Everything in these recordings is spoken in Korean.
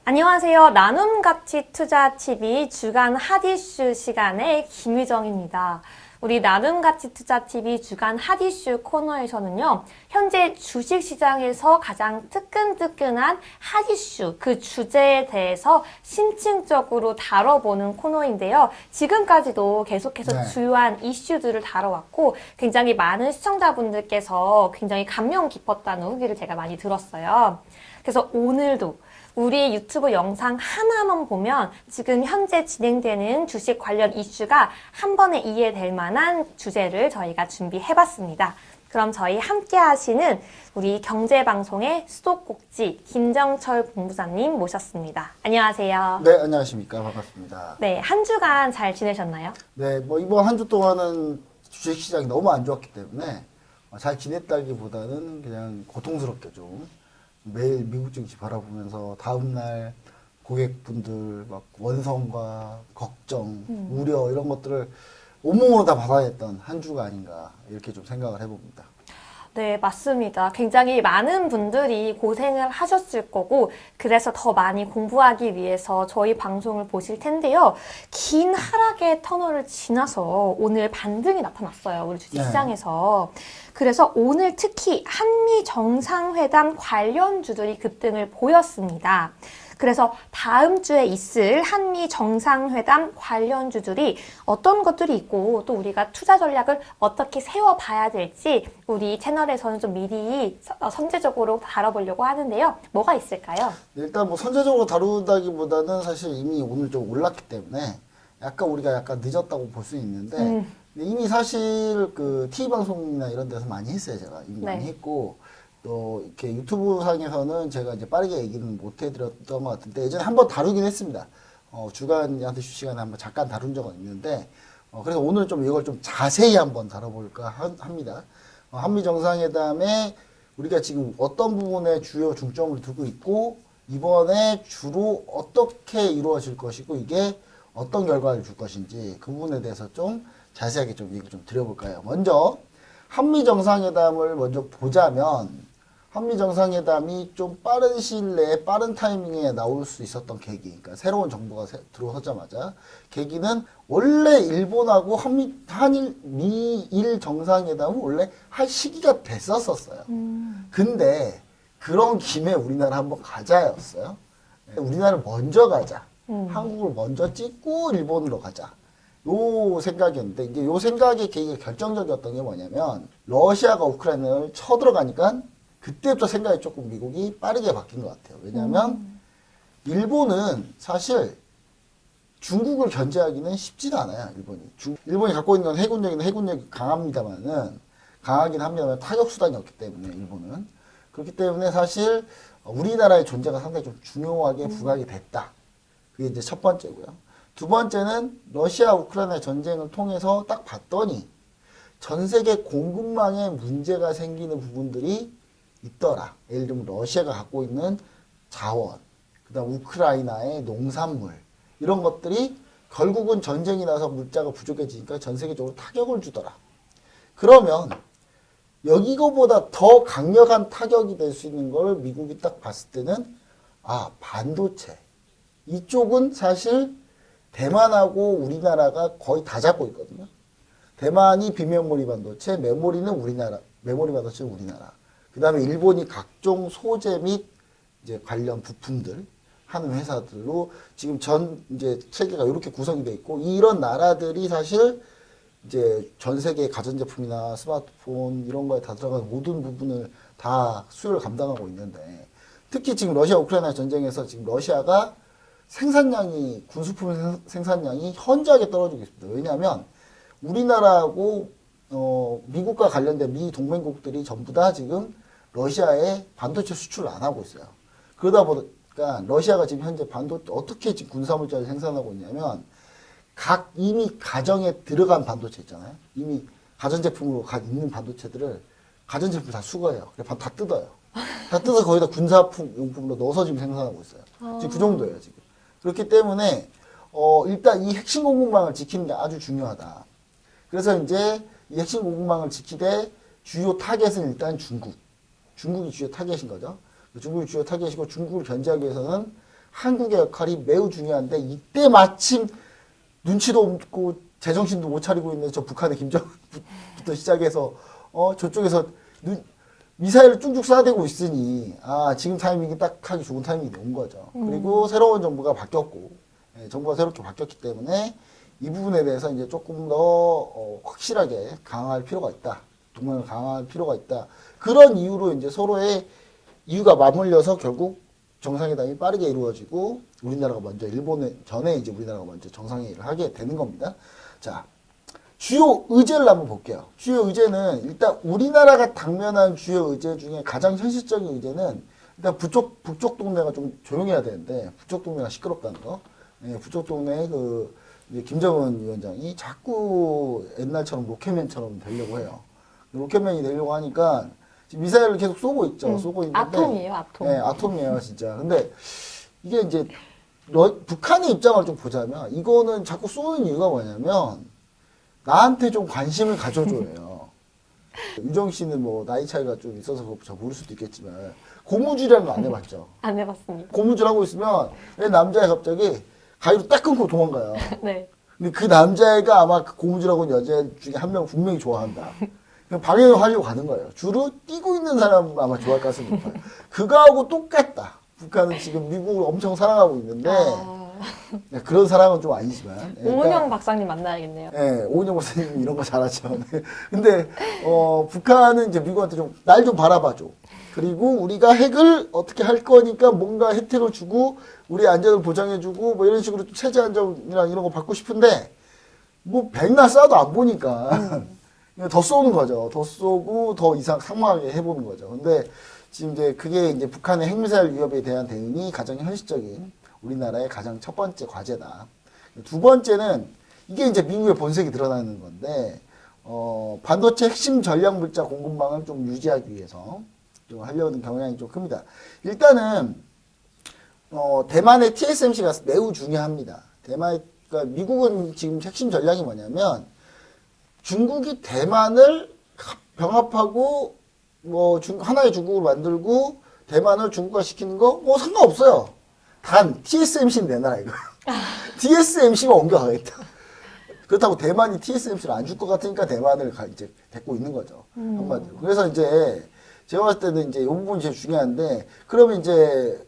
안녕하세요. 나눔가치투자TV 주간 핫이슈 시간의 김유정입니다. 우리 나눔가치투자TV 주간 핫이슈 코너에서는요, 현재 주식시장에서 가장 뜨끈뜨끈한 핫이슈, 그 주제에 대해서 심층적으로 다뤄보는 코너인데요. 지금까지도 계속해서 주요한 이슈들을 다뤄왔고, 굉장히 많은 시청자분들께서 굉장히 감명 깊었다는 후기를 제가 많이 들었어요. 그래서 오늘도 우리 유튜브 영상 하나만 보면 지금 현재 진행되는 주식 관련 이슈가 한 번에 이해될 만한 주제를 저희가 준비해봤습니다. 그럼 저희 함께 하시는 우리 경제방송의 수도꼭지 김정철 본부장님 모셨습니다. 안녕하세요. 네, 안녕하십니까. 반갑습니다. 네, 한 주간 잘 지내셨나요? 네, 뭐 이번 한 주 동안은 주식시장이 너무 안 좋았기 때문에 잘 지냈다기보다는 그냥 고통스럽게 좀 매일 미국 증시 바라보면서 다음날 고객분들 막 원성과 걱정, 우려 이런 것들을 온몸으로 다 받아냈던 한 주가 아닌가 이렇게 좀 생각을 해봅니다. 네, 맞습니다. 굉장히 많은 분들이 고생을 하셨을 거고, 그래서 더 많이 공부하기 위해서 저희 방송을 보실 텐데요. 긴 하락의 터널을 지나서 오늘 반등이 나타났어요. 우리 주식시장에서. 네. 그래서 오늘 특히 한미 정상회담 관련주들이 급등을 보였습니다. 그래서 다음 주에 있을 한미 정상회담 관련주들이 어떤 것들이 있고 또 우리가 투자 전략을 어떻게 세워봐야 될지 우리 채널에서는 좀 미리 선제적으로 다뤄보려고 하는데요. 뭐가 있을까요? 일단 뭐 선제적으로 다루다기보다는 사실 이미 오늘 좀 올랐기 때문에 우리가 약간 늦었다고 볼 수 있는데 이미 사실 그 TV방송이나 이런 데서 많이 했어요. 제가 이미 많이 했고 또 이렇게 유튜브 상에서는 제가 이제 빠르게 얘기는 못 해드렸던 것 같은데 예전에 한번 다루긴 했습니다. 주간 핫이슈 시간에 한번 잠깐 다룬 적은 있는데 그래서 오늘 좀 이걸 좀 자세히 한번 다뤄볼까 합니다. 한미 정상회담에 우리가 지금 어떤 부분에 주요 중점을 두고 있고 이번에 주로 어떻게 이루어질 것이고 이게 어떤 결과를 줄 것인지 그 부분에 대해서 좀 자세하게 좀 얘기 좀 드려볼까요? 먼저 한미 정상회담을 먼저 보자면 한미 정상회담이 좀 빠른 시일 내에 빠른 타이밍에 나올 수 있었던 계기, 그러니까 새로운 정부가 들어서자마자 계기는 원래 일본하고 미일 정상회담은 원래 할 시기가 됐었어요. 근데 그런 김에 우리나라 한번 가자였어요. 우리나라를 먼저 가자. 한국을 먼저 찍고 일본으로 가자. 요 생각이었는데 이제 요 생각의 계기가 결정적이었던 게 뭐냐면 러시아가 우크라이나를 쳐들어가니까 그때부터 생각이 조금 미국이 빠르게 바뀐 것 같아요. 왜냐하면 일본은 사실 중국을 견제하기는 쉽지도 않아요. 일본이 갖고 있는 해군력이 강하긴 합니다만 타격 수단이 없기 때문에 일본은 그렇기 때문에 사실 우리나라의 존재가 상당히 좀 중요하게 부각이 됐다. 그게 이제 첫 번째고요. 두 번째는 러시아 우크라이나 전쟁을 통해서 딱 봤더니 전 세계 공급망에 문제가 생기는 부분들이 있더라. 예를 들면 러시아가 갖고 있는 자원, 그다음 우크라이나의 농산물 이런 것들이 결국은 전쟁이 나서 물자가 부족해지니까 전 세계적으로 타격을 주더라. 그러면 여기거보다 더 강력한 타격이 될 수 있는 걸 미국이 딱 봤을 때는 반도체 이쪽은 사실 대만하고 우리나라가 거의 다 잡고 있거든요. 대만이 비메모리 반도체, 메모리 반도체는 우리나라. 그 다음에 일본이 각종 소재 및 이제 관련 부품들 하는 회사들로 지금 이제 세계가 이렇게 구성이 돼 있고, 이런 나라들이 사실 이제 전 세계 가전제품이나 스마트폰 이런 거에 다 들어가는 모든 부분을 다 수요를 감당하고 있는데, 특히 지금 러시아 우크라이나 전쟁에서 지금 러시아가 군수품 생산량이 현저하게 떨어지고 있습니다. 왜냐하면 우리나라하고 미국과 관련된 미 동맹국들이 전부 다 지금 러시아에 반도체 수출을 안 하고 있어요. 그러다 보니까 러시아가 지금 현재 어떻게 지금 군사물자를 생산하고 있냐면 이미 가정에 들어간 반도체 있잖아요. 이미 가전제품으로 있는 반도체들을 가전제품 다 수거해요. 다 뜯어요. 다 뜯어서 거기다 군사용품으로 넣어서 지금 생산하고 있어요. 지금 그 정도예요, 지금. 그렇기 때문에 일단 이 핵심 공급망을 지키는 게 아주 중요하다. 그래서 이제 이 핵심 공급망을 지키되 주요 타겟은 일단 중국. 중국이 주요 타겟인 거죠. 중국이 주요 타겟이고 중국을 견제하기 위해서는 한국의 역할이 매우 중요한데 이때 마침 눈치도 없고 제정신도 못 차리고 있는 저 북한의 김정은부터 시작해서 저쪽에서 미사일을 쭉쭉 쏴대고 있으니 지금 타이밍이 딱 하기 좋은 타이밍이 온 거죠. 그리고 새로운 정부가 바뀌었고 정부가 새롭게 바뀌었기 때문에 이 부분에 대해서 이제 조금 더 확실하게 강화할 필요가 있다. 동맹을 강화할 필요가 있다. 그런 이유로 이제 서로의 이유가 맞물려서 결국 정상회담이 빠르게 이루어지고 우리나라가 먼저 일본에 전에 이제 우리나라가 먼저 정상회의를 하게 되는 겁니다. 자, 주요 의제를 한번 볼게요. 주요 의제는 일단 우리나라가 당면한 주요 의제 중에 가장 현실적인 의제는 일단 북쪽 동네가 좀 조용해야 되는데 북쪽 동네가 시끄럽다는 거. 북쪽 동네에 이제 김정은 위원장이 자꾸 옛날처럼 로켓맨처럼 되려고 해요. 로켓맨이 되려고 하니까 지금 미사일을 계속 쏘고 있죠. 쏘고 있는데 아톰이에요, 아톰. 네, 아톰이에요, 진짜. 근데 이게 이제 북한의 입장을 좀 보자면 이거는 자꾸 쏘는 이유가 뭐냐면 나한테 좀 관심을 가져줘요. 유정 씨는 뭐 나이 차이가 좀 있어서 저 모를 수도 있겠지만 고무줄이라는 거 안 해봤죠? 안 해봤습니다. 고무줄 하고 있으면 왜 남자애 갑자기 가위로 딱 끊고 도망가요. 네. 근데 그 남자애가 아마 그 고무줄하고 있는 여자 중에 한 명 분명히 좋아한다. 그냥 방해를 하려고 가는 거예요. 줄을 띄고 있는 사람 아마 좋아할 가능성이 높아요. 그거하고 똑같다. 북한은 지금 미국을 엄청 사랑하고 있는데 그런 사랑은 좀 아니지만. 오은영 박사님 만나야겠네요. 네, 오은영 박사님 이런 거 잘하죠. 네. 근데 북한은 이제 미국한테 좀 날 좀 바라봐줘. 그리고 우리가 핵을 어떻게 할 거니까 뭔가 혜택을 주고 우리 안전을 보장해주고 뭐 이런 식으로 좀 체제 안전이랑 이런 거 받고 싶은데 뭐 백날 쏴도 안 보니까 더 쏘는 거죠. 더 쏘고 더 이상 상망하게 해보는 거죠. 근데 지금 이제 그게 이제 북한의 핵미사일 위협에 대한 대응이 가장 현실적인 우리나라의 가장 첫 번째 과제다. 두 번째는 이게 이제 미국의 본색이 드러나는 건데 반도체 핵심 전략 물자 공급망을 좀 유지하기 위해서 좀 하려는 경향이 좀 큽니다. 일단은 대만의 TSMC가 매우 중요합니다. 그러니까 미국은 지금 핵심 전략이 뭐냐면 중국이 대만을 병합하고 뭐 하나의 중국을 만들고 대만을 중국화 시키는 거 뭐 상관없어요. 단 TSMC는 내놔라 이거. TSMC만 옮겨가겠다. 그렇다고 대만이 TSMC를 안 줄 것 같으니까 대만을 이제 데리고 있는 거죠. 한마디로. 그래서 이제 제가 봤을 때는 이제 이 부분이 제일 중요한데 그러면 이제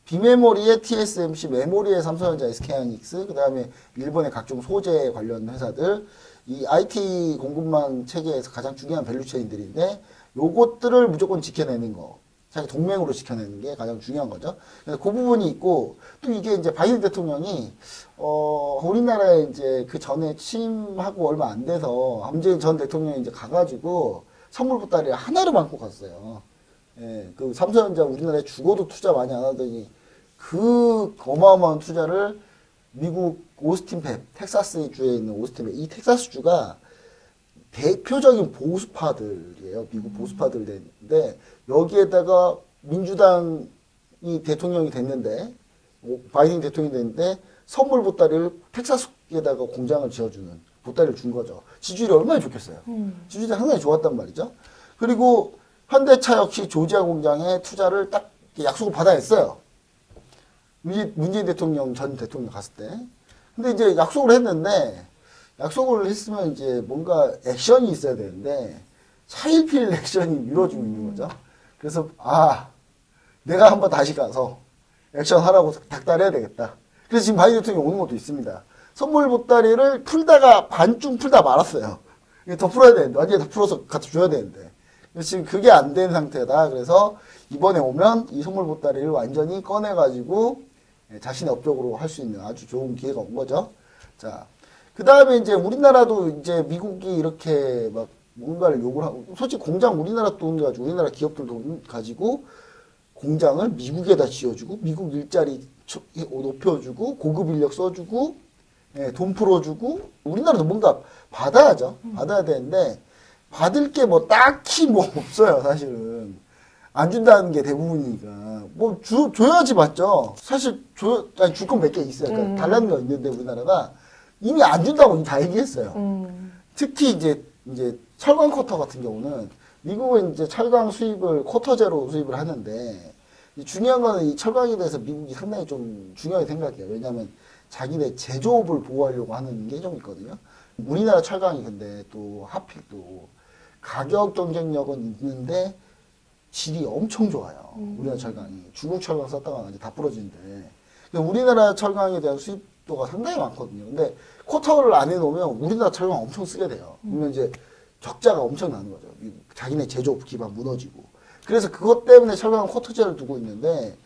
비메모리의 TSMC, 메모리의 삼성전자, SK하이닉스, 그 다음에 일본의 각종 소재 관련 회사들, 이 IT 공급망 체계에서 가장 중요한 밸류체인들인데 요것들을 무조건 지켜내는 거. 자기 동맹으로 지켜내는 게 가장 중요한 거죠. 그래서 그 부분이 있고, 또 이게 이제 바이든 대통령이, 우리나라에 이제 그 전에 취임하고 얼마 안 돼서 함재인 전 대통령이 이제 가가지고 선물 보따리 하나를 안고 갔어요. 예, 그 삼성전자 우리나라에 죽어도 투자 많이 안 하더니 그 어마어마한 투자를 미국 오스틴 팹, 텍사스 주에 있는 오스틴 팹, 이 텍사스 주가 대표적인 보수파들이에요. 미국 보수파들인데 여기에다가 민주당이 대통령이 됐는데 바이든 대통령이 됐는데 선물 보따리를 텍사스에다가 공장을 지어주는 보따리를 준 거죠. 지지율이 얼마나 좋겠어요. 지지율이 상당히 좋았단 말이죠. 그리고 현대차 역시 조지아 공장에 투자를 딱 약속을 받아냈어요. 문재인 대통령 전 대통령 갔을 때. 근데 이제 약속을 했는데 약속을 했으면 이제 뭔가 액션이 있어야 되는데 차일피일 액션이 미뤄지고 있는 거죠. 그래서 내가 한번 다시 가서 액션 하라고 닥달해야 되겠다. 그래서 지금 바이든 대통령이 오는 것도 있습니다. 선물 보따리를 풀다가 반쯤 풀다 말았어요. 더 풀어야 되는데 완전히 다 풀어서 갖다 줘야 되는데 지금 그게 안 된 상태다. 그래서 이번에 오면 이 선물 보따리를 완전히 꺼내가지고 자신의 업적으로 할 수 있는 아주 좋은 기회가 온 거죠. 자, 그 다음에 이제 우리나라도 이제 미국이 이렇게 막 뭔가를 요구를 하고, 솔직히 공장 우리나라 돈 가지고, 우리나라 기업들 돈 가지고 공장을 미국에다 지어주고, 미국 일자리 높여주고, 고급 인력 써주고, 돈 풀어주고, 우리나라도 뭔가 받아야죠. 받아야 되는데, 받을 게 뭐 딱히 뭐 없어요, 사실은. 안 준다는 게 대부분이니까 뭐 줘야지 맞죠. 사실 아니 줄 건 몇 개 있어요. 그러니까 달라는 거 있는데 우리나라가 이미 안 준다고 이미 다 얘기했어요. 특히 이제 철강 쿼터 같은 경우는 미국은 이제 철강 수입을 쿼터제로 수입을 하는데 중요한 거는 이 철강에 대해서 미국이 상당히 좀 중요하게 생각해요. 왜냐하면 자기네 제조업을 보호하려고 하는 게 좀 있거든요. 우리나라 철강이 근데 또 하필 또 가격 경쟁력은 있는데 질이 엄청 좋아요. 우리나라 철강이. 중국 철강 썼다가 이제 다 부러지는데. 우리나라 철강에 대한 수입도가 상당히 많거든요. 근데 쿼터를 안 해놓으면 우리나라 철강 엄청 쓰게 돼요. 그러면 이제 적자가 엄청 나는 거죠. 자기네 제조업 기반 무너지고. 그래서 그것 때문에 철강 쿼터제를 두고 있는데,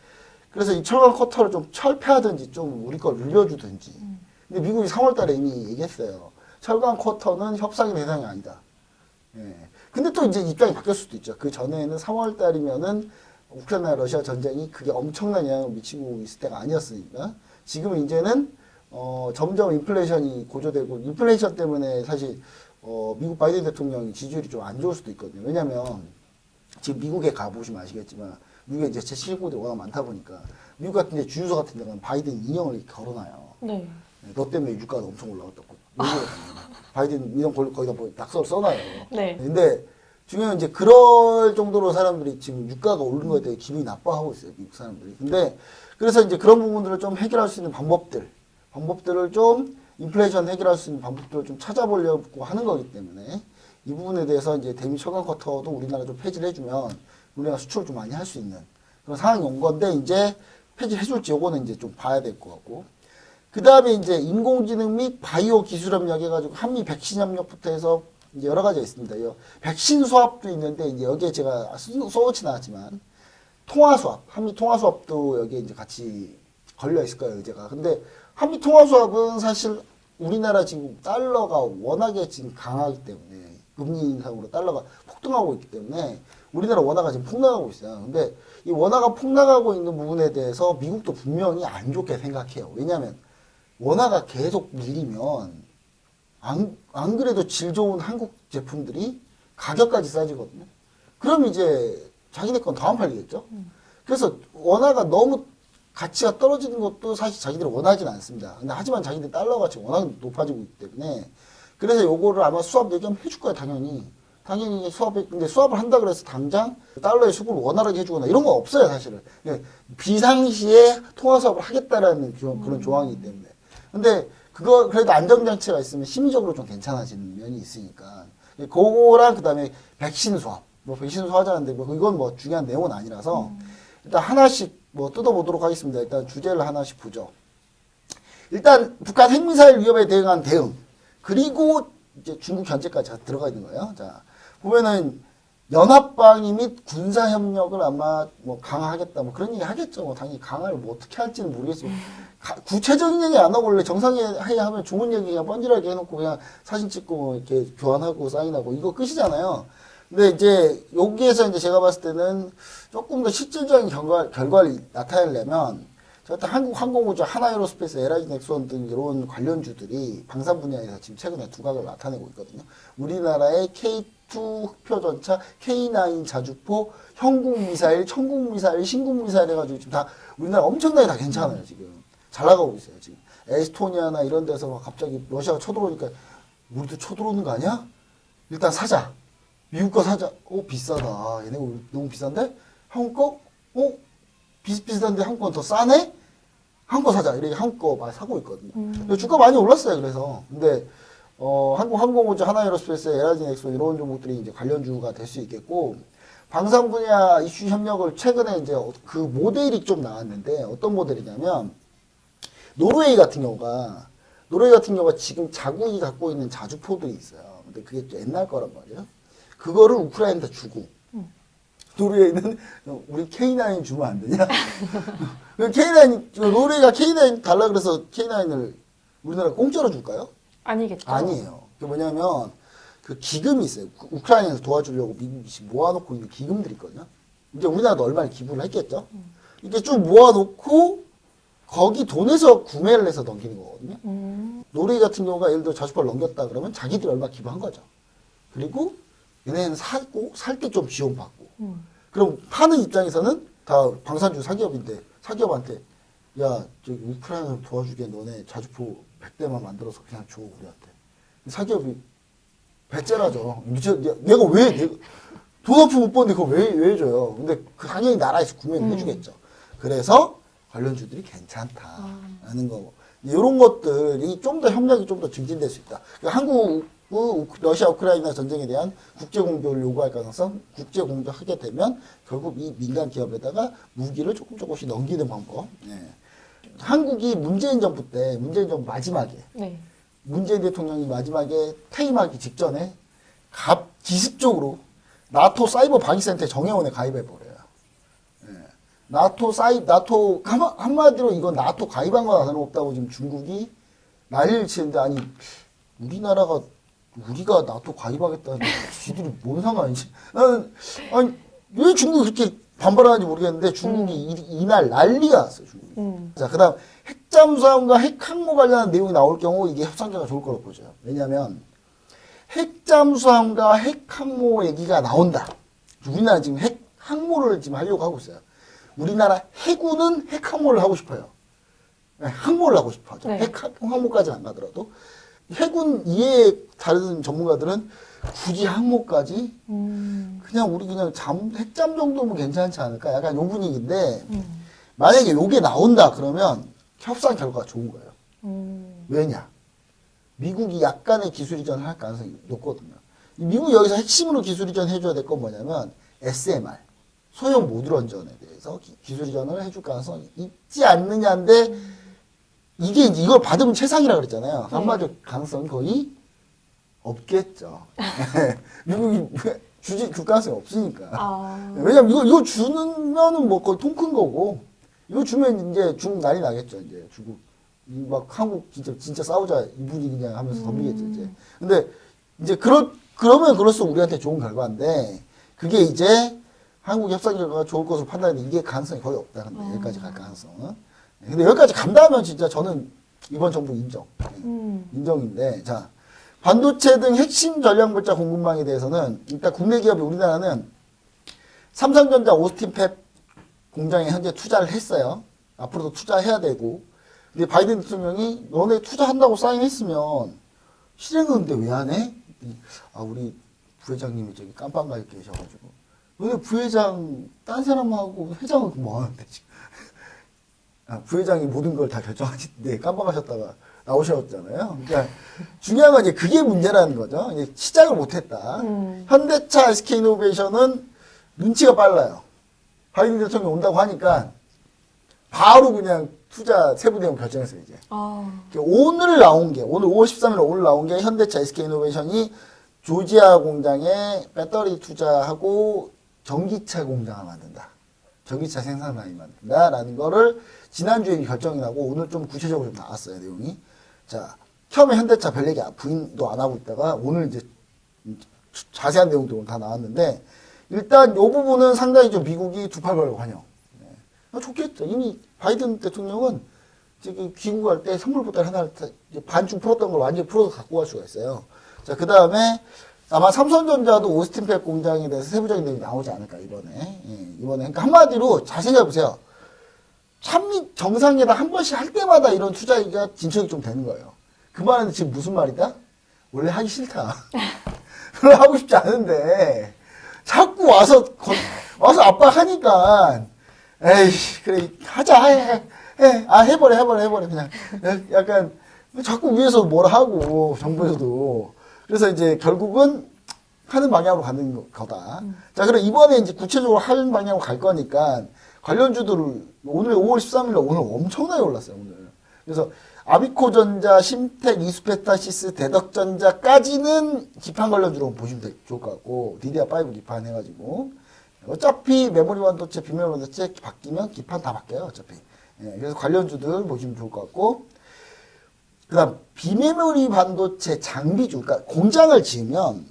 그래서 이 철강 쿼터를 좀 철폐하든지 좀 우리 걸 늘려주든지. 근데 미국이 3월 달에 이미 얘기했어요. 철강 쿼터는 협상의 대상이 아니다. 예. 근데 또 이제 입장이 바뀔 수도 있죠. 그 전에는 3월 달이면은 우크라이나 러시아 전쟁이 그게 엄청난 영향을 미치고 있을 때가 아니었으니까. 지금은 이제는 점점 인플레이션이 고조되고, 인플레이션 때문에 사실 미국 바이든 대통령 지지율이 좀 안 좋을 수도 있거든요. 왜냐면 지금 미국에 가보시면 아시겠지만 미국에 이제 제7공들이 워낙 많다 보니까 미국 같은 데 주유소 같은 데 가면 바이든 인형을 이렇게 걸어놔요. 네. 너 때문에 유가가 엄청 올라갔다고. 바이든 인형 거기다 뭐 낙서를 써놔요. 네. 근데 중요한 이제 그럴 정도로 사람들이 지금 유가가 오른 거에 대해 기분이 나빠하고 있어요. 미국 사람들이. 근데 그래서 이제 그런 부분들을 좀 해결할 수 있는 방법들을 좀 인플레이션 해결할 수 있는 방법들을 좀 찾아보려고 하는 거기 때문에 이 부분에 대해서 이제 대미 철강 쿼터도 우리나라 좀 폐지를 해주면 우리나라 수출을 좀 많이 할 수 있는 그런 상황이 온 건데 이제 폐지해줄지 요거는 이제 좀 봐야 될 것 같고 그 다음에 이제 인공지능 및 바이오 기술 협력 해가지고 한미 백신 협력부터 해서 이제 여러 가지가 있습니다. 백신 수합도 있는데 이제 여기에 제가 써놓진 않았지만 통화 수합, 한미 통화 수합도 여기에 이제 같이 걸려 있을 거예요, 의제가. 근데 한미 통화 수합은 사실 우리나라 지금 달러가 워낙에 지금 강하기 때문에 금리 인상으로 달러가 폭등하고 있기 때문에 우리나라 원화가 지금 폭락하고 있어요. 근데 이 원화가 폭락하고 있는 부분에 대해서 미국도 분명히 안 좋게 생각해요. 왜냐하면 원화가 계속 밀리면 안 그래도 질 좋은 한국 제품들이 가격까지 싸지거든요. 그럼 이제 자기네 건 더 안 팔리겠죠. 그래서 원화가 너무 가치가 떨어지는 것도 사실 자기들이 원하지는 않습니다. 근데 하지만 자기들 달러 가치가 워낙 높아지고 있기 때문에 그래서 요거를 아마 수합 얘기하면 해줄 거예요, 당연히. 당연히 근데 수합을 한다 그래서 당장 달러의 수급을 원활하게 해주거나 이런 거 없어요, 사실은. 비상시에 통화 수합을 하겠다라는 그런 조항이기 때문에. 근데 그래도 안정장치가 있으면 심리적으로 좀 괜찮아지는 면이 있으니까. 그거랑 그 다음에 백신 수합. 백신 수합하자는데 이건 뭐 중요한 내용은 아니라서 일단 하나씩 뜯어보도록 하겠습니다. 일단 주제를 하나씩 보죠. 일단 북한 핵미사일 위협에 대응한 대응. 그리고 이제 중국 견제까지 들어가 있는 거예요. 자, 보면은 연합방위 및 군사협력을 아마 강화하겠다 그런 얘기 하겠죠. 당연히 강화를 어떻게 할지는 모르겠지만 구체적인 얘기 안 하고 원래 정상회의 하면 좋은 얘기 그냥 번지르게 해놓고 그냥 사진 찍고 이렇게 교환하고 사인하고 이거 끝이잖아요. 근데 이제 여기에서 이제 제가 봤을 때는 조금 더 실질적인 결과를 나타내려면 일단 한국항공우주, 하나에로스페이스, LIG 넥스원 등 이런 관련주들이 방산 분야에서 지금 최근에 두각을 나타내고 있거든요. 우리나라의 K2 흑표전차, K9 자주포, 형국미사일, 천국미사일, 신국미사일 해가지고 지금 다 우리나라 엄청나게 다 괜찮아요. 지금 잘 나가고 있어요. 지금 에스토니아나 이런 데서 막 갑자기 러시아가 쳐들어오니까 우리도 쳐들어오는 거 아니야? 일단 사자. 미국 거 사자. 비싸다. 얘네 너무 비싼데? 한국 거? 비슷비슷한데 한국 건 더 싸네? 한국 거 사자. 이렇게 한국 거 많이 사고 있거든요. 주가 많이 올랐어요. 그래서. 근데, 항공우주, 하나에로스페이스, LIG 넥스원 이런 종목들이 이제 관련주가 될 수 있겠고, 방산 분야 이슈 협력을 최근에 이제 그 모델이 좀 나왔는데, 어떤 모델이냐면, 노르웨이 같은 경우가 지금 자국이 갖고 있는 자주포들이 있어요. 근데 그게 또 옛날 거란 말이에요. 그거를 우크라이나한테 주고, 노르웨이는 우리 K9 주면 안 되냐? 노르웨이가 K9 달라 그래서 K9을 우리나라 공짜로 줄까요? 아니겠죠. 아니에요. 그게 뭐냐면 그 기금이 있어요. 우크라이나에서 도와주려고 미국이 모아놓고 있는 기금들이 있거든요. 이제 우리나라도 얼마나 기부를 했겠죠? 이렇게 쭉 모아놓고 거기 돈에서 구매를 해서 넘기는 거거든요. 노르웨이 같은 경우가 예를 들어 자주포를 넘겼다 그러면 자기들이 얼마 기부한 거죠. 그리고 얘네는 사고 살 때 좀 지원받고 그럼 파는 입장에서는 다 방산주 사기업인데 사기업한테 야 저기 우크라이나를 도와주게 너네 자주포 100대만 만들어서 그냥 줘 우리한테. 사기업이 배째라죠. 내가 왜 돈 한 푼 못 버는데 그걸 왜 줘요? 근데 그 당연히 나라에서 구매를 해주겠죠. 그래서 관련주들이 괜찮다라는 거. 이런 것들이 좀 더 협력이 좀 더 증진될 수 있다. 그러니까 한국 러시아 우크라이나 전쟁에 대한 국제 공조를 요구할 가능성, 국제 공조하게 되면 결국 이 민간 기업에다가 무기를 조금씩 넘기는 방법. 예. 한국이 문재인 정부 때, 문재인 정부 마지막에, 네. 문재인 대통령이 마지막에 퇴임하기 직전에 기습적으로 나토 사이버 방위센터 정회원에 가입해버려요. 예. 나토 한마디로 이건 나토 가입한 거나 다름없다고 지금 중국이 난리를 치는데, 아니, 우리가 나토 가입하겠다는데, 지들이 뭔 상관이지? 아니, 왜 중국이 그렇게 반발하는지 모르겠는데, 중국이 이날 난리가 났어요, 중국이. 자, 그 다음, 핵잠수함과 핵항모 관련한 내용이 나올 경우, 이게 협상자가 좋을 거라고 보죠. 왜냐면, 핵잠수함과 핵항모 얘기가 나온다. 우리나라 지금 핵항모를 지금 하려고 하고 있어요. 우리나라 해군은 핵항모를 하고 싶어요. 항모를 하고 싶어 하죠. 네. 핵항모까지는 안 가더라도. 해군 이외의 다른 전문가들은 굳이 항모까지 그냥 우리 그냥 핵잠 정도면 괜찮지 않을까? 약간 요 분위기인데 만약에 요게 나온다 그러면 협상 결과가 좋은 거예요. 왜냐? 미국이 약간의 기술 이전을 할 가능성이 높거든요. 미국이 여기서 핵심으로 기술 이전 해줘야 될 건 뭐냐면 SMR, 소형 모듈원전에 대해서 기술 이전을 해줄 가능성이 있지 않느냐인데 이게 이제 이걸 받으면 최상이라 그랬잖아요. 한마디로 가능성은 거의 없겠죠. 미국이 줄 가능성이 없으니까. 왜냐면 이거 주면은 뭐 거의 통 큰 거고, 이거 주면 이제 중국 난리 나겠죠. 이제 중국 막 한국 진짜 싸우자 이 분위기 그냥 하면서 덤비겠죠 이제. 근데 이제 그러면 그럴수록 우리한테 좋은 결과인데, 그게 이제 한국 협상 결과가 좋을 것으로 판단했는데 이게 가능성이 거의 없다. 근데 여기까지 갈 가능성은. 근데 여기까지 간다면 진짜 저는 이번 정부 인정인데, 자, 반도체 등 핵심 전략물자 공급망에 대해서는 일단 국내 기업이 우리나라는 삼성전자 오스틴 팹 공장에 현재 투자를 했어요. 앞으로도 투자해야 되고. 근데 바이든 대통령이 너네 투자한다고 사인했으면 실행은 근데 왜 안 해? 아, 우리 부회장님이 저기 깜빵 가 계셔가지고. 너네 부회장 딴 사람하고 회장은 뭐 하는데 지금. 아, 부회장이 모든 걸 다 결정하시는데 깜빡하셨다가 나오셨잖아요. 그러니까 중요한 건 이제 그게 문제라는 거죠. 이제 시작을 못했다. 현대차 SK이노베이션은 눈치가 빨라요. 바이든 대통령이 온다고 하니까 바로 그냥 투자 세부 내용 결정했어요, 이제. 오늘 5월 13일 오늘 나온 게 현대차 SK이노베이션이 조지아 공장에 배터리 투자하고 전기차 공장을 만든다. 전기차 생산 라인 만든다라는 거를 지난주에 결정이 나고 오늘 좀 구체적으로 좀 나왔어요, 내용이. 자, 처음에 현대차 별 얘기 부인도 안 하고 있다가 오늘 이제 자세한 내용도 다 나왔는데, 일단 이 부분은 상당히 좀 미국이 두 팔 벌고 환영. 네. 좋겠죠. 이미 바이든 대통령은 지금 귀국할 때 선물 보따리 하나를 반쯤 풀었던 걸 완전히 풀어서 갖고 갈 수가 있어요. 자, 그 다음에 아마 삼성전자도 오스틴 팹 공장에 대해서 세부적인 내용이 나오지 않을까, 이번에. 예, 이번에. 그러니까 한마디로 잘 생각해보세요. 한미 정상회담 한 번씩 할 때마다 이런 투자가 진척이 좀 되는 거예요. 그 말은 지금 무슨 말이다? 원래 하기 싫다. 별로 하고 싶지 않은데, 자꾸 와서 압박하니까, 에이, 그래, 하자, 해버려, 그냥. 약간, 자꾸 위에서 뭘 하고, 정부에서도. 그래서 이제 결국은 하는 방향으로 가는 거다. 자, 그럼 이번에 이제 구체적으로 하는 방향으로 갈 거니까, 관련주들을 오늘 5월 13일 오늘 엄청나게 올랐어요, 오늘. 그래서 아비코전자, 심텍, 이수페타시스, 대덕전자까지는 기판 관련주로 보시면 좋을 것 같고, DDR5 기판 해가지고. 어차피 메모리 반도체, 비메모리 반도체 바뀌면 기판 다 바뀌어요, 어차피. 예, 그래서 관련주들 보시면 좋을 것 같고. 그 다음, 비메모리 반도체 장비주, 그러니까 공장을 지으면,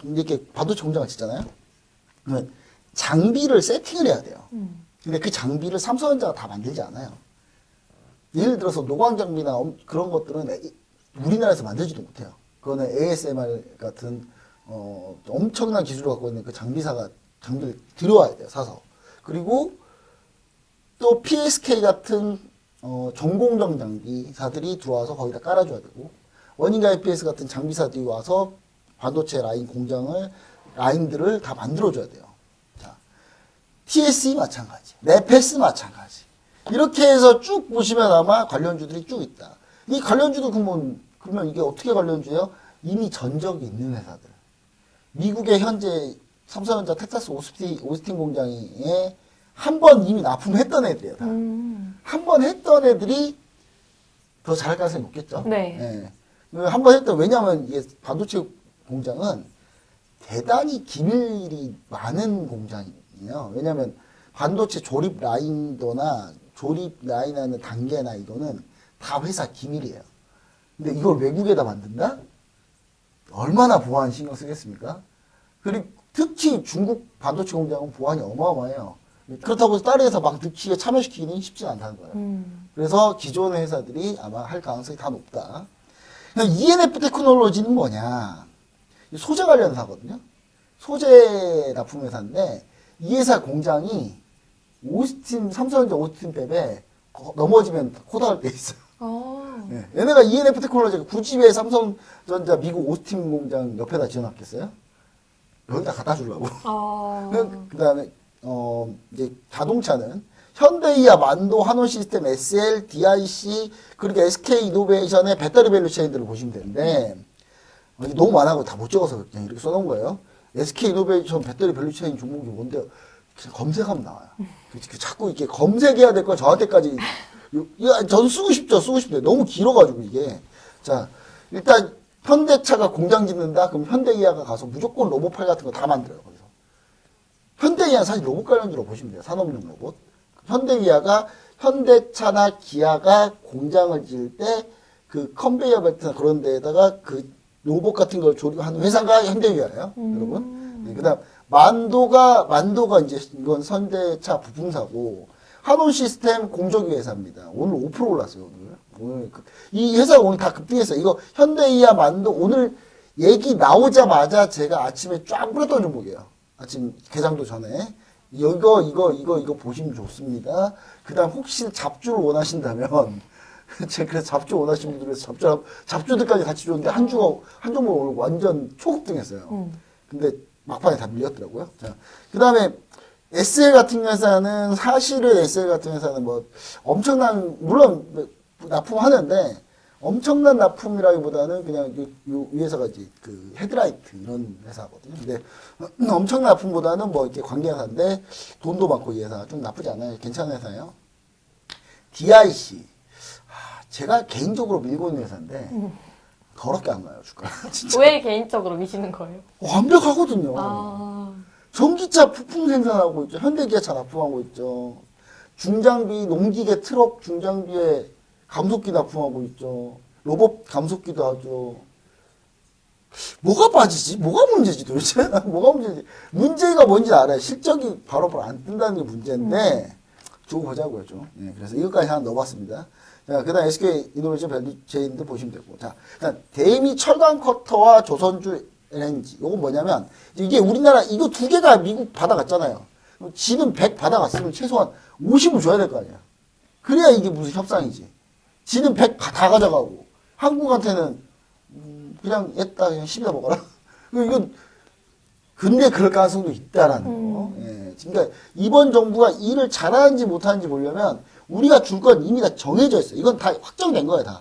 이렇게 반도체 공장을 짓잖아요? 그러면 장비를 세팅을 해야 돼요. 근데 그 장비를 삼성전자가 다 만들지 않아요. 예를 들어서 노광 장비나 그런 것들은 우리나라에서 만들지도 못해요. 그거는 ASMR 같은 엄청난 기술을 갖고 있는 그 장비사가 장비를 들여와야 돼요. 사서. 그리고 또 PSK 같은 전공정 장비사들이 들어와서 거기다 깔아줘야 되고 원인가 IPS 같은 장비사들이 와서 반도체 라인들을 다 만들어줘야 돼요. 자, TSE 마찬가지, 레페스 마찬가지. 이렇게 해서 쭉 보시면 아마 관련주들이 쭉 있다. 이 관련주도 그러면 이게 어떻게 관련주예요? 이미 전적이 있는 회사들. 미국의 현재 삼성전자 텍사스 오스틴 공장에 한 번 이미 납품했던 애들이에요. 한 번 했던 애들이 더 잘할 가능성이 높겠죠. 네. 한 번 했던, 왜냐하면 이게 반도체 공장은 대단히 기밀이 많은 공장이에요. 왜냐하면 반도체 조립 라인도나 조립 라인하는 단계나 이거는 다 회사 기밀이에요. 근데 이걸 외국에다 만든다? 얼마나 보안 신경 쓰겠습니까? 그리고 특히 중국 반도체 공장은 보안이 어마어마해요. 그렇다고 해서 다른 회사 막 득치에 참여시키기는 쉽지 않다는 거예요. 그래서 기존의 회사들이 아마 할 가능성이 다 높다. ENF 테크놀로지는 뭐냐? 소재 관련 회사거든요. 소재 납품 회사인데 이 회사 공장이 삼성전자 오스틴 팹에 넘어지면 코다할 때 있어요. 네. 얘네가 ENF 테크놀로지가 굳이 왜 삼성전자 미국 오스틴 공장 옆에다 지어놨겠어요? 여기다 갖다 주려고. 그 다음에, 이제 자동차는 현대이아, 만도, 한원시스템, SL, DIC, 그리고 SK 이노베이션의 배터리 밸류 체인들을 보시면 되는데, 이게 너무 많아서 다 못 적어서 그냥 이렇게 써놓은 거예요. SK 이노베이션 배터리 밸류 체인 종목이 뭔데요? 그냥 검색하면 나와요. 자꾸 이렇게 검색해야 될 거 저한테까지. 저도 쓰고 싶죠. 너무 길어가지고 이게. 자, 일단 현대차가 공장 짓는다? 그럼 현대기아가 가서 무조건 로봇팔 같은 거 다 만들어요, 거기서. 현대기아는 사실 로봇 관련주로 보시면 돼요. 산업용 로봇. 현대기아가, 현대차나 기아가 공장을 지을 때 그 컨베이어 벨트나 그런 데에다가 그 로봇 같은 걸 조립하는 회사가 현대기아예요, 여러분. 네, 그 다음, 만도가 이제 이건 현대차 부품사고, 한온 시스템 공정위 회사입니다. 오늘 5% 올랐어요, 오늘. 이 회사가 오늘 다 급등했어요. 이거 현대이아 만도 오늘 얘기 나오자마자 제가 아침에 쫙 뿌렸던 종목이에요. 아침 개장도 전에. 이거 보시면 좋습니다. 그 다음 혹시 잡주를 원하신다면, 제가 그래서 잡주 원하시는 분들에서 잡주들까지 같이 줬는데 한 종목 오늘 완전 초급등했어요. 근데 막판에 다 밀렸더라고요. 자, 그 다음에 SL 같은 회사는 사실은 SL 같은 회사는 뭐 엄청난 물론 납품하는데 엄청난 납품이라기보다는 그냥 이 회사가 이제 그 헤드라이트 이런 회사거든요. 근데 엄청난 납품보다는 뭐 이렇게 관계회사인데 돈도 많고 이 회사 좀 나쁘지 않아요. 괜찮은 회사예요. DIC 제가 개인적으로 밀고 있는 회사인데 더럽게 안 가요 주가. 진짜. 왜 개인적으로 미시는 거예요? 완벽하거든요. 전기차 부품 생산하고 있죠. 현대기아차 납품하고 있죠. 중장비, 농기계 트럭 중장비에 감속기 납품하고 있죠. 로봇 감속기도 하죠. 뭐가 빠지지? 뭐가 문제지 도대체? 뭐가 문제지? 문제가 뭔지 알아요. 실적이 바로 안 뜬다는 게 문제인데 두고 보자고요 좀. 네, 그래서 이것까지 하나 넣어봤습니다. 자, 그 다음 SK 이노베이션 밸류체인도 보시면 되고. 자, 일단 대미 철강 커터와 조선주 LNG. 요건 뭐냐면, 이게 우리나라, 이거 두 개가 미국 받아갔잖아요. 지는 100 받아갔으면 최소한 50을 줘야 될 거 아니야. 그래야 이게 무슨 협상이지. 지는 100 다 가져가고, 한국한테는, 그냥 얘다 그냥 10이나 먹어라. 이건, 근데 그럴 가능성도 있다라는 거. 예. 그러니까 이번 정부가 일을 잘하는지 못하는지 보려면, 우리가 줄 건 이미 다 정해져 있어요. 이건 다 확정된 거예요, 다.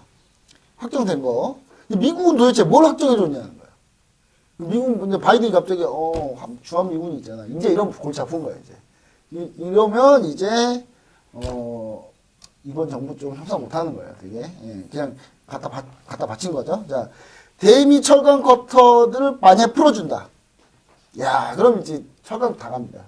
확정된 거. 미국은 도대체 뭘 확정해줬냐는 거예요. 미국, 근데 바이든이 갑자기, 주한미군이 있잖아. 이제 이런 골치 아픈 거예요, 이제. 이러면 이제, 이번 정부 좀 협상 못 하는 거예요, 되게. 예, 그냥 갖다 바친 거죠. 자, 대미 철강 커터들을 만약에 풀어준다. 야, 그럼 이제 철강 다 갑니다.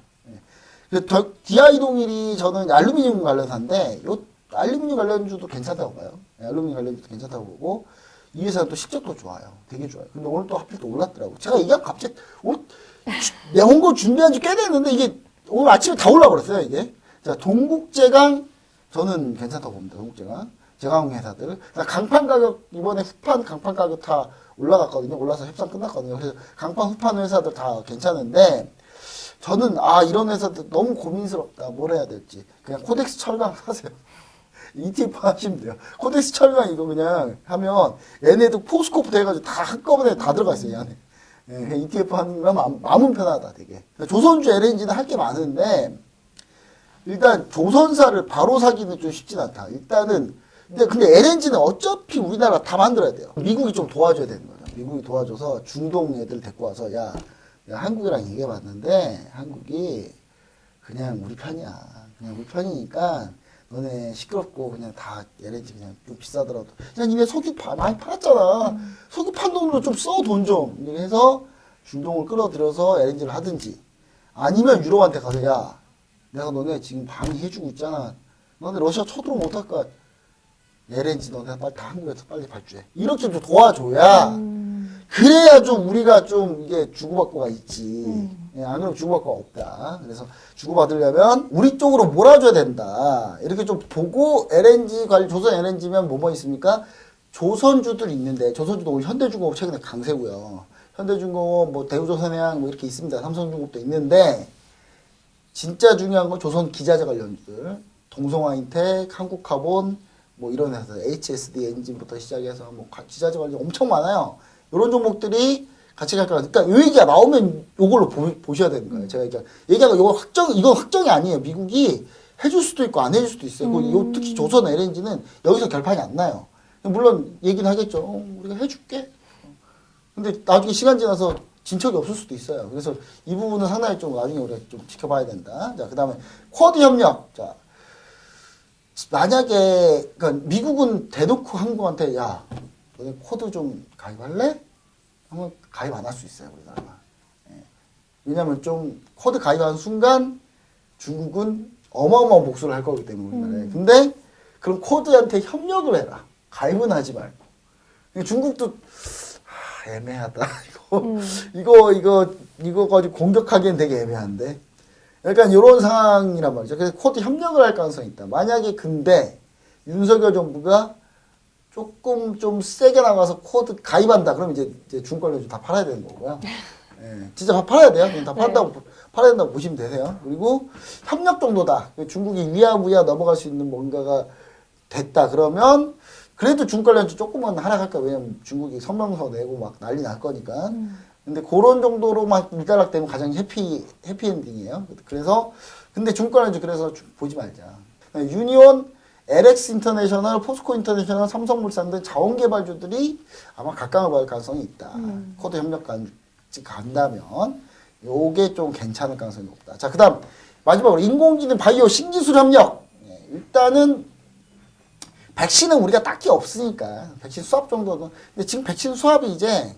DI 동일이 저는 알루미늄 관련사인데, 요 알루미늄 관련주도 괜찮다고 봐요. 알루미늄 관련주도 괜찮다고 보고, 이 회사는 또 실적도 좋아요. 되게 좋아요. 근데 오늘 또 하필 또 올랐더라고. 제가 이게 갑자기, 오늘, 내 홍보 준비한 지 꽤 됐는데, 이게 오늘 아침에 다 올라버렸어요, 이게. 자, 동국제강, 저는 괜찮다고 봅니다, 동국제강. 제강 회사들. 강판 가격, 이번에 후판 강판 가격 다 올라갔거든요. 올라서 협상 끝났거든요. 그래서 강판 후판 회사들 다 괜찮은데, 저는 이런 회사들 너무 고민스럽다. 뭘 해야 될지. 그냥 코덱스 철강 사세요. ETF 하시면 돼요. 코덱스 철강 이거 그냥 하면 얘네도 포스코부터 해가지고 다 한꺼번에 다 들어가 있어요. 이 안에. 예, ETF 하는 거면 마음은 편하다 되게. 조선주 LNG는 할 게 많은데 일단 조선사를 바로 사기는 좀 쉽진 않다. 일단은 근데 LNG는 어차피 우리나라 다 만들어야 돼요. 미국이 좀 도와줘야 되는 거죠. 미국이 도와줘서 중동 애들 데리고 와서 야 한국이랑 얘기해봤는데 한국이 그냥 우리 편이야. 그냥 우리 편이니까 너네 시끄럽고 그냥 다 LNG 그냥 좀 비싸더라도 그냥 니네 석유 많이 팔았잖아. 석유 판 돈으로 좀 써 돈 좀. 이렇게 해서 중동을 끌어들여서 LNG를 하든지 아니면 유럽한테 가서 야 내가 너네 지금 방해해주고 있잖아. 너네 러시아 쳐들어오면 어떡할까? LNG 너네 빨리 다 한국에서 빨리 발주해. 이렇게 좀 도와줘야 그래야 좀 우리가 좀 이게 주고받고가 있지. 예, 안 그러면 주고받고가 없다. 그래서 주고받으려면 우리 쪽으로 몰아줘야 된다. 이렇게 좀 보고 LNG 관리, 조선 LNG면 뭐 있습니까? 조선주들 있는데, 조선주도 우리 현대중공업 최근에 강세고요. 현대중공업, 뭐 대우조선해양 뭐 이렇게 있습니다. 삼성중공업도 있는데, 진짜 중요한 건 조선 기자재 관련주들. 동성화인텍, 한국카본, 뭐 이런 회사, HSD 엔진부터 시작해서 뭐 기자재 관련 엄청 많아요. 이런 종목들이 같이 갈 거라. 일단 요 얘기가 나오면 요걸로 보셔야 되는 거예요. 제가 얘기하고 이건 확정이 아니에요. 미국이 해줄 수도 있고 안 해줄 수도 있어요. 요 특히 조선 LNG는 여기서 결판이 안 나요. 물론 얘기는 하겠죠. 우리가 해줄게. 근데 나중에 시간 지나서 진척이 없을 수도 있어요. 그래서 이 부분은 상당히 좀 나중에 우리가 좀 지켜봐야 된다. 자, 그 다음에 쿼드 협력. 자, 만약에 그러니까 미국은 대놓고 한국한테 야, 너네 쿼드 좀 가입할래? 하면 가입 안 할 수 있어요, 우리나라가. 예. 왜냐면 좀 쿼드 가입하는 순간 중국은 어마어마한 복수를 할 거기 때문에 우리나라에. 근데 그럼 쿼드한테 협력을 해라. 가입은 하지 말고. 중국도 애매하다. 이거 가지고 공격하기엔 되게 애매한데. 약간 이런 상황이란 말이죠. 그래서 쿼드 협력을 할 가능성이 있다. 만약에 근데 윤석열 정부가 조금 좀 세게 나가서 쿼드 가입한다. 그럼 이제 중권료주 다 팔아야 되는 거고요. 예, 진짜 다 팔아야 돼요. 그냥 다 팔아야 된다고 보시면 되세요. 그리고 협력 정도다. 중국이 위야무야 넘어갈 수 있는 뭔가가 됐다. 그러면 그래도 중권료주 조금은 하락할까. 왜냐면 중국이 성명서 내고 막 난리 날 거니까. 근데 그런 정도로만 일단락되면 가장 해피엔딩이에요. 그래서 근데 중권료주 그래서 보지 말자. 유니온, LX 인터내셔널, 포스코 인터내셔널, 삼성물산 등 자원개발주들이 아마 각광을 받을 가능성이 있다. 코드 협력까지 간다면 요게 좀 괜찮을 가능성이 높다. 자, 그 다음 마지막으로 인공지능, 바이오, 신기술 협력. 일단은 백신은 우리가 딱히 없으니까 백신 수합 정도는. 근데 지금 백신 수합이 이제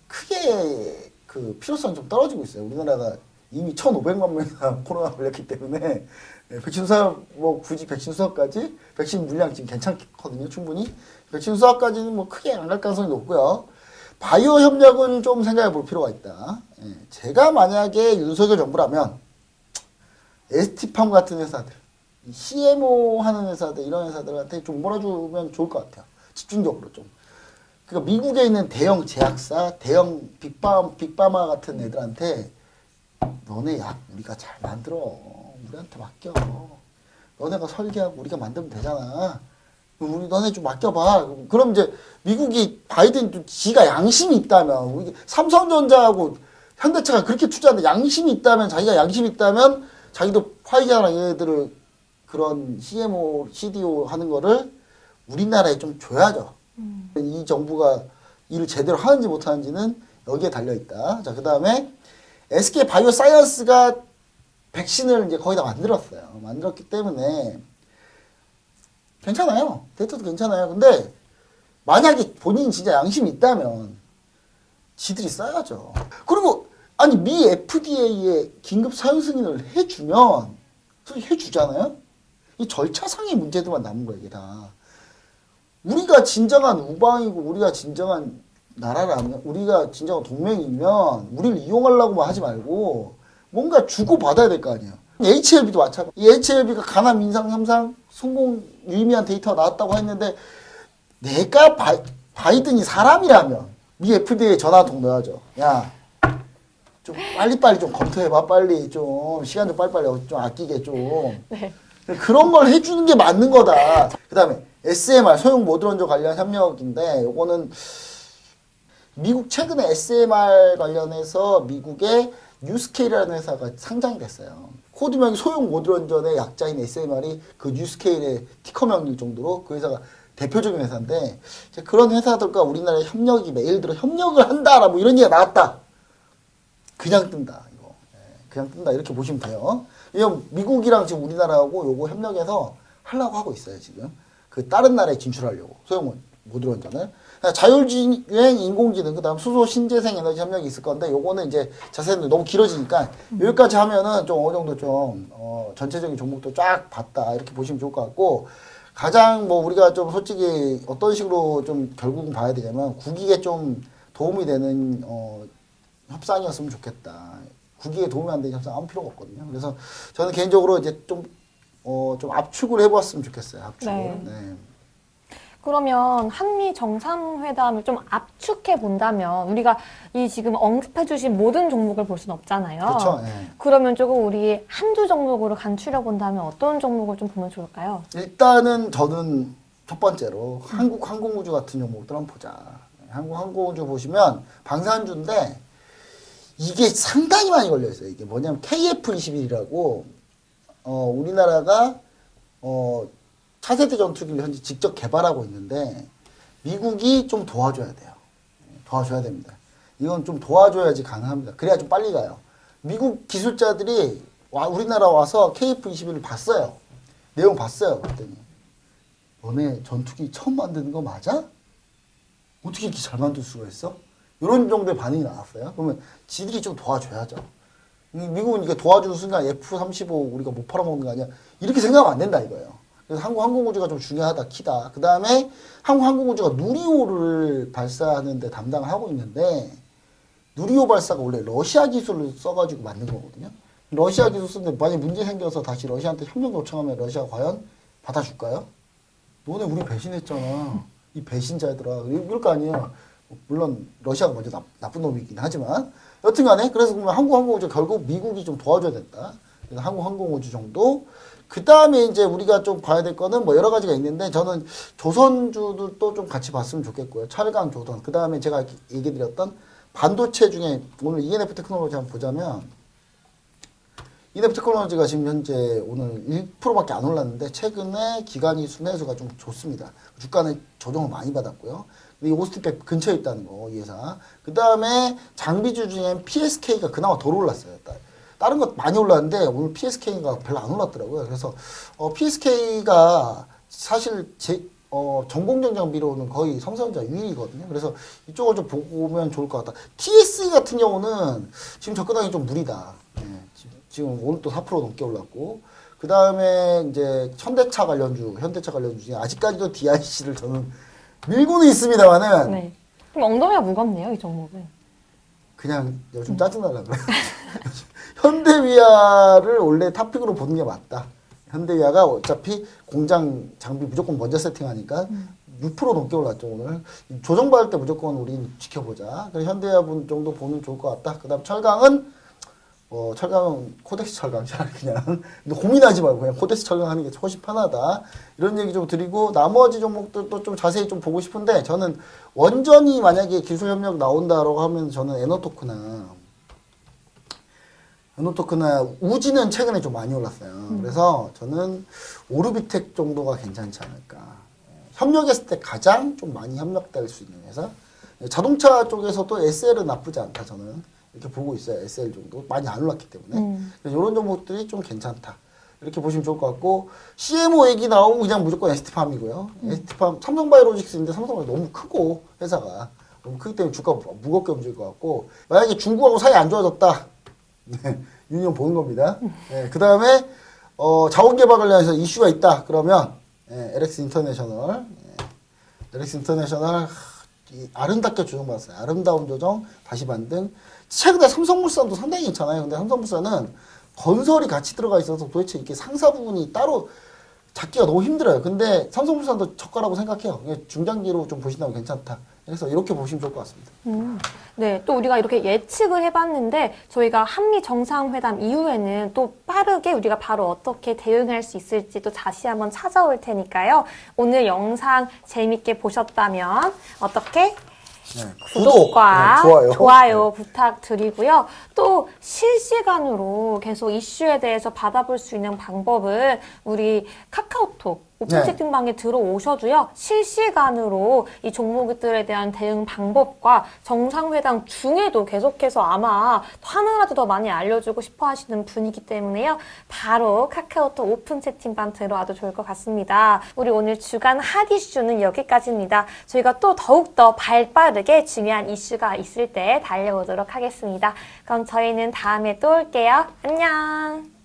크게 그 필요성이 좀 떨어지고 있어요. 우리나라가 이미 1,500만 명이나 코로나 걸렸기 때문에 백신 수합, 뭐 굳이 백신 수합까지 백신 물량 지금 괜찮거든요. 충분히 백신 수합까지는 뭐 크게 안 갈 가능성이 높고요. 바이오 협력은 좀 생각해 볼 필요가 있다. 제가 만약에 윤석열 정부라면 ST팜 같은 회사들, CMO 하는 회사들, 이런 회사들한테 좀 몰아주면 좋을 것 같아요. 집중적으로 좀. 그러니까 미국에 있는 대형 제약사, 대형 빅파마 같은 애들한테 너네 약 우리가 잘 만들어. 우리한테 맡겨. 너네가 설계하고 우리가 만들면 되잖아. 너네 좀 맡겨봐. 그럼 이제 미국이 바이든 지가 양심이 있다면, 우리 삼성전자하고 현대차가 그렇게 투자하는데 양심이 있다면, 자기가 양심이 있다면 자기도 화이자랑 얘네들을 그런 CMO, CDO 하는 거를 우리나라에 좀 줘야죠. 이 정부가 일을 제대로 하는지 못하는지는 여기에 달려있다. 자, 그 다음에 SK 바이오사이언스가 백신을 이제 거의 다 만들었어요. 만들었기 때문에 괜찮아요. 데이터도 괜찮아요. 근데 만약에 본인이 진짜 양심이 있다면 지들이 써야죠. 그리고 아니 미 FDA에 긴급 사용 승인을 해주면 해주잖아요. 이 절차상의 문제들만 남은 거예요. 이게 다. 우리가 진정한 우방이고 우리가 진정한 나라라면, 우리가 진정한 동맹이면 우리를 이용하려고만 하지 말고 뭔가 주고받아야 될 거 아니에요. HLB도 마찬가지. 이 HLB가 가남 인상 3상 성공 유의미한 데이터가 나왔다고 했는데 내가 바이든이 사람이라면 미 FDA에 전화 한 통 넣어야죠. 야, 좀 빨리빨리 좀 검토해봐. 빨리 좀 시간 좀 빨리빨리 좀 아끼게 좀. 네. 그런 걸 해주는 게 맞는 거다. 그 다음에 SMR 소형 모드런저 관련 협력인데 요거는 미국 최근에 SMR 관련해서 미국의 뉴스케일이라는 회사가 상장이 됐어요. 코드명이 소형 모드런전의 약자인 SMR이 그 뉴스케일의 티커명일 정도로 그 회사가 대표적인 회사인데 이제 그런 회사들과 우리나라의 협력이 예를 들어 협력을 한다라 뭐 이런 얘기가 나왔다. 그냥 뜬다 이거. 그냥 뜬다 이렇게 보시면 돼요. 왜냐면 미국이랑 지금 우리나라하고 요거 협력해서 하려고 하고 있어요 지금. 그 다른 나라에 진출하려고 소형 모드런전을. 자율주행, 인공지능, 그 다음 수소 신재생 에너지 협력이 있을 건데, 요거는 이제 자세는 너무 길어지니까, 여기까지 하면은 좀 어느 정도 좀, 전체적인 종목도 쫙 봤다. 이렇게 보시면 좋을 것 같고, 가장 뭐 우리가 좀 솔직히 어떤 식으로 좀 결국은 봐야 되냐면, 국익에 좀 도움이 되는, 협상이었으면 좋겠다. 국익에 도움이 안 되는 협상 아무 필요가 없거든요. 그래서 저는 개인적으로 이제 좀 압축을 해보았으면 좋겠어요. 압축을. 네. 네. 그러면 한미 정상회담을 좀 압축해 본다면 우리가 이 지금 언급해 주신 모든 종목을 볼 수는 없잖아요. 그렇죠. 네. 그러면 조금 우리 한두 종목으로 간추려 본다면 어떤 종목을 좀 보면 좋을까요? 일단은 저는 첫 번째로 한국 항공우주 같은 종목들 한번 보자. 한국 항공우주 보시면 방산주인데 이게 상당히 많이 걸려 있어요. 이게 뭐냐면 KF-21이라고 우리나라가 차세대 전투기를 현재 직접 개발하고 있는데 미국이 좀 도와줘야 돼요. 도와줘야 됩니다. 이건 좀 도와줘야지 가능합니다. 그래야 좀 빨리 가요. 미국 기술자들이 우리나라 와서 KF-21을 봤어요. 내용 봤어요. 그랬더니 너네 전투기 처음 만드는 거 맞아? 어떻게 이렇게 잘 만들 수가 있어? 이런 정도의 반응이 나왔어요. 그러면 지들이 좀 도와줘야죠. 미국은 이게 도와주는 순간 F-35 우리가 못 팔아먹는 거 아니야? 이렇게 생각하면 안 된다 이거예요. 그래서 한국 항공우주가 좀 중요하다, 키다. 그 다음에 한국 항공우주가 누리호를 발사하는 데 담당을 하고 있는데 누리호 발사가 원래 러시아 기술을 써가지고 만든 거거든요. 러시아 기술 쓰는데 만약에 문제 생겨서 다시 러시아한테 협력 요청하면 러시아가 과연 받아줄까요? 너네 우리 배신했잖아. 이 배신자들아. 이럴 거 아니에요. 물론 러시아가 먼저 나쁜 놈이긴 하지만 여튼간에 그래서 보면 한국 항공우주 결국 미국이 좀 도와줘야 된다. 그래서 한국 항공우주 정도. 그 다음에 이제 우리가 좀 봐야 될 거는 뭐 여러 가지가 있는데 저는 조선주들도 좀 같이 봤으면 좋겠고요. 철강, 조선. 그 다음에 제가 얘기 드렸던 반도체 중에 오늘 ENF 테크놀로지 한번 보자면 ENF 테크놀로지가 지금 현재 오늘 1%밖에 안 올랐는데 최근에 기관이 순매수가 좀 좋습니다. 주가는 조정을 많이 받았고요. 이 오스트백 근처에 있다는 거, 이 회사. 그 다음에 장비주 중에 PSK가 그나마 덜 올랐어요. 다른 것 많이 올랐는데 오늘 PSK가 별로 안 올랐더라고요. 그래서 PSK가 사실 전공정 장비로는 거의 삼성전자 유일이거든요. 그래서 이쪽을 좀 보면 좋을 것 같다. TSE 같은 경우는 지금 접근하기 좀 무리다. 네, 지금 오늘 또 4% 넘게 올랐고 그 다음에 이제 현대차 관련주 중에 아직까지도 DIC를 저는 밀고는 있습니다만은 네. 좀 엉덩이가 무겁네요, 이 종목은. 그냥 요즘 짜증나려 그래요. 현대위아를 원래 탑픽으로 보는 게 맞다. 현대위아가 어차피 공장 장비 무조건 먼저 세팅하니까 6% 넘게 올랐죠 오늘. 조정받을 때 무조건 우린 지켜보자. 그래서 현대위아 분 정도 보면 좋을 것 같다. 그다음 철강은 철강은 코덱스 철강 그냥 근데 고민하지 말고 그냥 코덱스 철강 하는 게 훨씬 편하다. 이런 얘기 좀 드리고 나머지 종목들도 좀 자세히 좀 보고 싶은데 저는 원전이 만약에 기술 협력 나온다라고 하면 저는 에너토크나 우지는 최근에 좀 많이 올랐어요. 그래서 저는 오르비텍 정도가 괜찮지 않을까. 협력했을 때 가장 좀 많이 협력될 수 있는 회사. 자동차 쪽에서도 SL은 나쁘지 않다 저는 이렇게 보고 있어요. SL 정도 많이 안 올랐기 때문에 그래서 이런 종목들이 좀 괜찮다. 이렇게 보시면 좋을 것 같고 CMO 얘기 나오면 그냥 무조건 ST팜이고요. ST팜 삼성바이오로직스인데 삼성이 너무 크고 회사가 너무 크기 때문에 주가 무겁게 움직일 것 같고 만약에 중국하고 사이 안 좋아졌다. 네, 유니온 보는 겁니다. 네, 그 다음에 자원개발 관련해서 이슈가 있다. 그러면 LX 인터내셔널 아름답게 조정받았어요. 아름다운 조정 다시 반등. 최근에 삼성물산도 상당히 괜찮아요. 근데 삼성물산은 건설이 같이 들어가 있어서 도대체 이렇게 상사 부분이 따로 잡기가 너무 힘들어요. 근데 삼성물산도 저가라고 생각해요. 중장기로 좀 보신다면 괜찮다. 그래서 이렇게 보시면 좋을 것 같습니다. 네, 또 우리가 이렇게 예측을 해봤는데 저희가 한미 정상회담 이후에는 또 빠르게 우리가 바로 어떻게 대응할 수 있을지 또 다시 한번 찾아올 테니까요. 오늘 영상 재밌게 보셨다면 어떻게? 네, 구독과 구독, 네, 좋아요 부탁드리고요. 또 실시간으로 계속 이슈에 대해서 받아볼 수 있는 방법은 우리 카카오톡 오픈 네. 채팅방에 들어오셔도요. 실시간으로 이 종목들에 대한 대응 방법과 정상회담 중에도 계속해서 아마 하나라도 더 많이 알려주고 싶어 하시는 분이기 때문에요. 바로 카카오톡 오픈 채팅방 들어와도 좋을 것 같습니다. 우리 오늘 주간 핫 이슈는 여기까지입니다. 저희가 또 더욱더 발빠르게 중요한 이슈가 있을 때 달려오도록 하겠습니다. 그럼 저희는 다음에 또 올게요. 안녕!